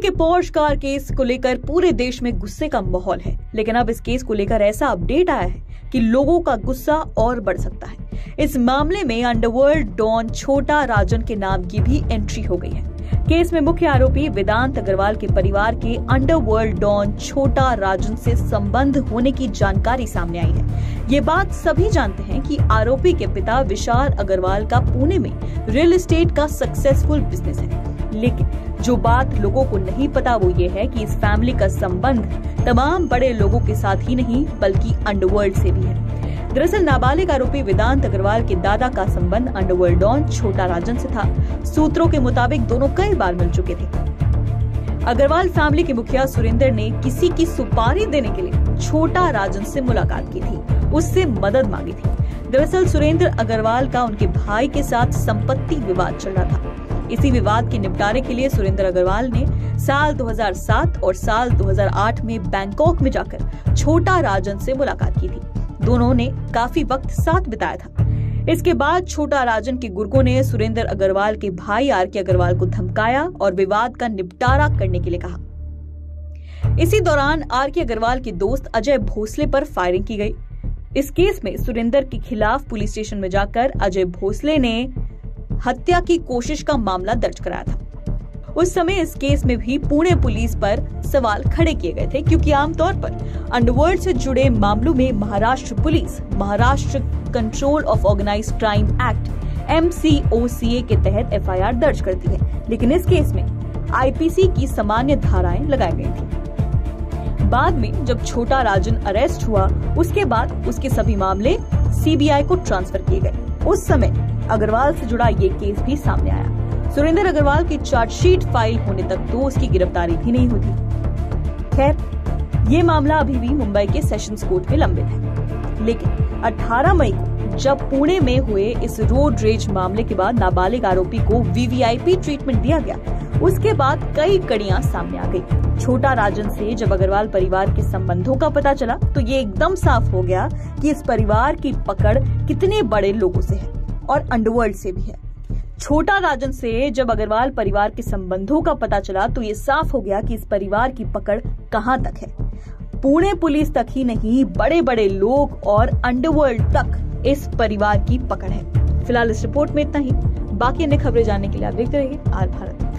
के Porsche car case को लेकर पूरे देश में गुस्से का माहौल है, लेकिन अब इस केस को लेकर ऐसा अपडेट आया है कि लोगों का गुस्सा और बढ़ सकता है। इस मामले में अंडरवर्ल्ड डॉन छोटा राजन के नाम की भी एंट्री हो गई है। केस में मुख्य आरोपी वेदांत अग्रवाल के परिवार के अंडरवर्ल्ड डॉन छोटा राजन से संबंध होने की जानकारी सामने आई है। ये बात सभी जानते हैं कि आरोपी के पिता विशाल अग्रवाल का पुणे में रियल एस्टेट का सक्सेसफुल बिजनेस है, लेकिन जो बात लोगों को नहीं पता वो ये है कि इस फैमिली का संबंध तमाम बड़े लोगों के साथ ही नहीं बल्कि अंडरवर्ल्ड से भी है। दरअसल नाबालिग आरोपी वेदांत अग्रवाल के दादा का संबंध अंडरवर्ल्ड डॉन छोटा राजन से था। सूत्रों के मुताबिक दोनों कई बार मिल चुके थे। अग्रवाल फैमिली के मुखिया सुरेंद्र ने किसी की सुपारी देने के लिए छोटा राजन से मुलाकात की थी, उससे मदद मांगी थी। दरअसल सुरेंद्र अग्रवाल का उनके भाई के साथ संपत्ति विवाद चल रहा था। इसी विवाद के निपटारे के लिए सुरेंद्र अग्रवाल ने साल 2007 और साल 2008 में बैंकॉक में जाकर छोटा राजन से मुलाकात की थी। दोनों ने काफी वक्त साथ बिताया था। इसके बाद छोटा राजन के गुर्गों ने सुरेंद्र अग्रवाल के भाई आरके अग्रवाल को धमकाया और विवाद का निपटारा करने के लिए कहा। इसी दौरान आरके अग्रवाल के दोस्त अजय भोसले पर फायरिंग की गई। इस केस में सुरेंद्र के खिलाफ पुलिस स्टेशन में जाकर अजय भोसले ने हत्या की कोशिश का मामला दर्ज कराया था। उस समय इस केस में भी पुणे पुलिस पर सवाल खड़े किए गए थे, क्योंकि आमतौर पर अंडरवर्ल्ड से जुड़े मामलों में Maharashtra police Maharashtra control of organised crime act MCOCA के तहत FIR दर्ज करती है, लेकिन इस केस में IPC की सामान्य धाराएं लगाई गई थी। बाद में जब छोटा राजन अरेस्ट हुआ, उसके बाद उसके सभी मामले CBI को ट्रांसफर किए गए। उस समय अग्रवाल से जुड़ा ये केस भी सामने आया। सुरेंद्र अग्रवाल की चार्जशीट फाइल होने तक तो उसकी गिरफ्तारी भी नहीं हुई। खैर, ये मामला अभी भी मुंबई के सेशंस कोर्ट में लंबित है, लेकिन 18 मई को जब पुणे में हुए इस रोड रेज मामले के बाद नाबालिग आरोपी को VVIP ट्रीटमेंट दिया गया, उसके बाद कई कड़ियां सामने आ गई। छोटा राजन से जब अग्रवाल परिवार के संबंधों का पता चला तो ये एकदम साफ हो गया कि इस परिवार की पकड़ कितने बड़े लोगों से है और अंडरवर्ल्ड से भी है। छोटा राजन से जब अग्रवाल परिवार के संबंधों का पता चला तो ये साफ हो गया कि इस परिवार की पकड़ कहां तक है। पुणे पुलिस तक ही नहीं, बड़े बड़े लोग और अंडरवर्ल्ड तक इस परिवार की पकड़ है। फिलहाल इस रिपोर्ट में इतना ही। बाकी अन्य खबरें जानने के लिए आप देखते रहिए आर भारत।